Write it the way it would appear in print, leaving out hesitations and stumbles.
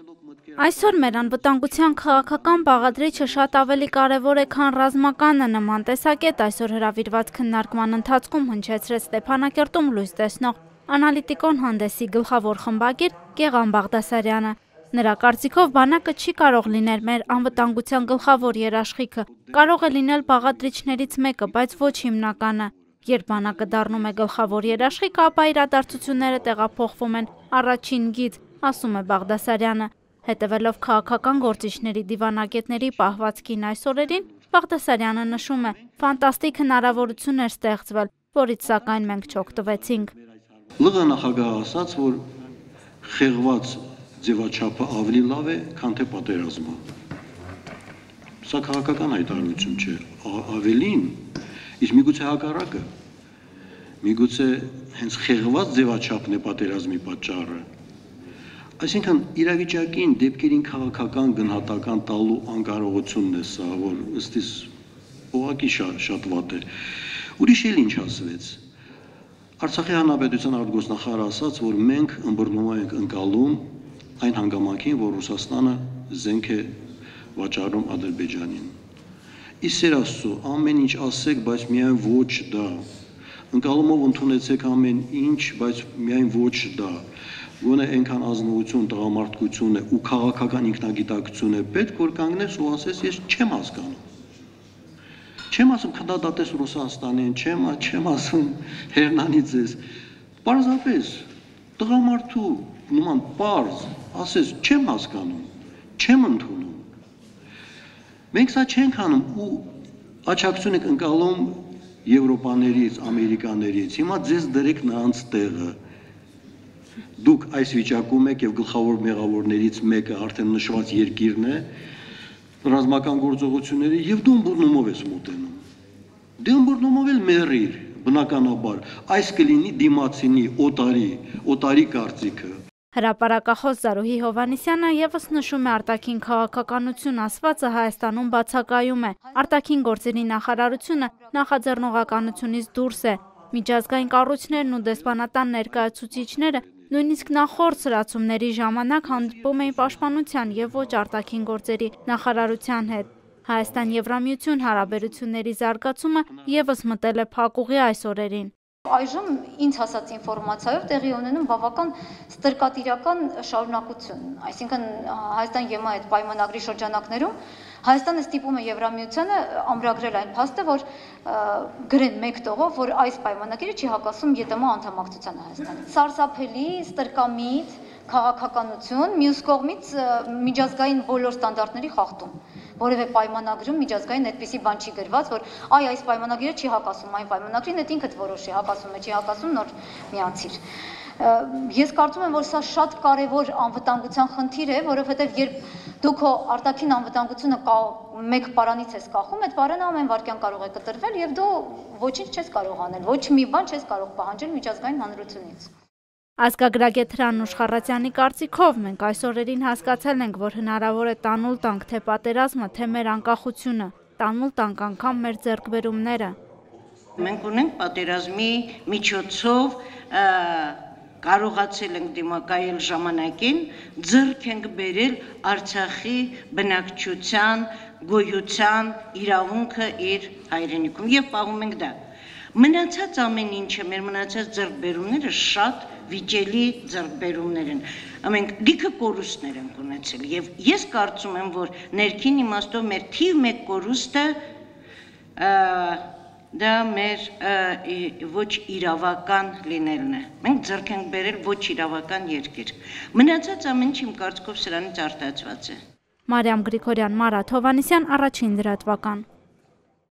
Այսօր մեր անվտանգության քաղաքական բաղադրիչը շատ ավելի կարևոր է, քան ռազմականը, նման տեսակետ այսօր հրավիրված քննարկման ընթացքում հնչեցրեց Ստեփանակերտում լույս տեսնող անալիտիկոն հանդեսի գլխավոր խմբագիր Գեղամ Բաղդասարյանը։ Նրա կարծիքով բանակը չի կարող լինել մեր անվտանգության գլխավոր երաշխիքը, կարող է լինել բաղադրիչներից մեկը, բայց ոչ հիմնականը։ Երբ բանակը դառնում է գլխավոր երաշխիքը, ապա իրադարձությունները տեղափոխվում են առաջին գիծ, ասում է Բաղդասարյանը։ Հետևելով քաղաքական գործիչների դիվանագետների պահվածքին այս օրերին, Բաղդասարյանը նշում է, ֆանտաստիկ հնարավորություն էր ստեղծվել, որից սակայն մենք չօգտվեցինք։ ԼՂ նախագահը ասաց, որ խեղված ձևաչափը ավելի լավ է, քան թե պատերազմը։ Սա քաղաքական հայտարարություն չէ, ավելին, իսկ միգուցե հակառակը, միգուցե հենց խեղված ձևաչափն է պատերազմի պատճառը։ Այսինքն իրավիճակին, դեպքերին քաղաքական գնահատական տալու անկարողությունն է սա, որ ըստիս ուղղակի շատ վատ է։ Ուրիշ էլ ինչ ասվեց։ Արցախի հանրապետության արտգործնախարարը ասաց, որ մենք ըմբռնում ենք ընկալում այն հանգամանքին, որ Ռուսաստանը զենք է վաճառում Ադրբեջանին։ Իսեր Աստծո, ամեն ինչ ասեք, բայց միայն ոչ դա։ Ընկալումով ընդունեցեք ամեն ինչ, բայց միայն ոչ դա։ Գոնե այնքան ազնվություն, տղամարդկություն է ու քաղաքական ինքնագիտակցություն է պետք, որ կանգնես ու ասես, ես չեմ հասկանում։ Չեմ ասում քննադատես Ռուսաստանին, չեմ ասում Հերնանիձես։ Պարզապես տղամարդու նման պարզ ասես, չեմ հասկանում, չեմ ընդունում։ Մենք սա չենք անում ու աջակցություն եք ընկալում Եվրոպաներից, Ամերիկաներից։ Հիմա ձեզ դրեք նրանց տեղը։ Դուք այս վիճակում եք եւ գլխավոր մեղավորներից մեկը արդեն նշված երկիրն է, ռազմական գործողությունների եւ դու ըմբռնումով ես մոտենում։ Դու ըմբռնումով էլ մեռիր, բնականաբար, այս կլինի դիմացինի, օտարի կարծիքը։ Հրապարակախոս Զարուհի Հովհաննիսյանը եւս նշում է արտաքին քաղաքականություն ասվածը Հայաստանում բացակայում է։ Արտաքին գործերի նախարարությունը նախաձեռնողականությունից դուրս է։ Միջազգային կառույցներն ու դեսպանատան ներկայացուցիչները նույնիսկ նախորդ սրացումների ժամանակ հանդիպում էին պաշտպանության եւ ոչ արտաքին գործերի նախարարության հետ։ Հայաստան-Եվրամիություն հարաբերությունների զարգացումը եւս մտել է փակուղի այս օրերին։ Այժմ ինձ հասած ինֆորմացիայով տեղի ունենում բավական ստրկատիրական շարունակություն, այսինքն Հայաստան-ԵՄ այդ պայմանագրի շրջանակներում Հայաստանը ստիպում է Եվրամիությանը ամրագրել այն փաստը, որ գրեն մեկ տողով, որ այս պայմանագիրը չի հակասում ԵՏՄ անդամակցությանը Հայաստանի։ Սարսափելի, ստրկամիտ քաղաքականություն, մյուս կողմից միջազգային բոլոր ստանդարտների խախտում։ Որևէ պայմանագրում միջազգային այդպիսի բան չի գրված, որ այս պայմանագիրը չի հակասում այն պայմանագրին, դա ինքդ որոշի, հակասում է, չի հակասում, նոր միացիր։ Ես կարծում եմ, որ սա շատ կարևոր անվտանգության խնդիր է, որովհետև երբ դու քո արտաքին անվտանգությունը մեկ պարանից ես կախում, այդ պարանը ամեն վայրկյան կարող է կտրվել եւ դու ոչինչ չես կարող անել, ոչ մի բան չես կարող պահանջել միջազգային հանրությունից։ Ազգագրագետ Հրանուշ Խառատյանի կարծիքով մենք այս օրերին հասկացել ենք, որ հնարավոր է տանուլ տանք թե պատերազմը, թե մեր անկախությունը, տանուլ տանք անգամ մեր ձեռքբերումները։ Մենք ունենք պատերազմի միջոցով կարողացել ենք դիմակայել ժամանակին, ձեռք ենք բերել Արցախի բնակչության, գոյության իրավունքը իր հայրենիքում եւ պահում ենք դա։ Մնացած ամեն ինչը, մեր մնացած ձեռքբերումները շատ վիճելի ձեռքբերումներ են։ Մենք լիքը կորուստներ ենք ունեցել եւ ես կարծում եմ, որ ներքին իմաստով մեր թիվ 1 կորուստը դա մեր ոչ իրավական լինելն է։ Մենք ձեռք ենք բերել ոչ իրավական երկիր։ Մնացած ամեն ինչ իմ կարծիքով սրանից արտահայտված է։ Մարիամ Գրիգորյան, Մարաթ Հովհաննիսյան, Առաջին լրատվական։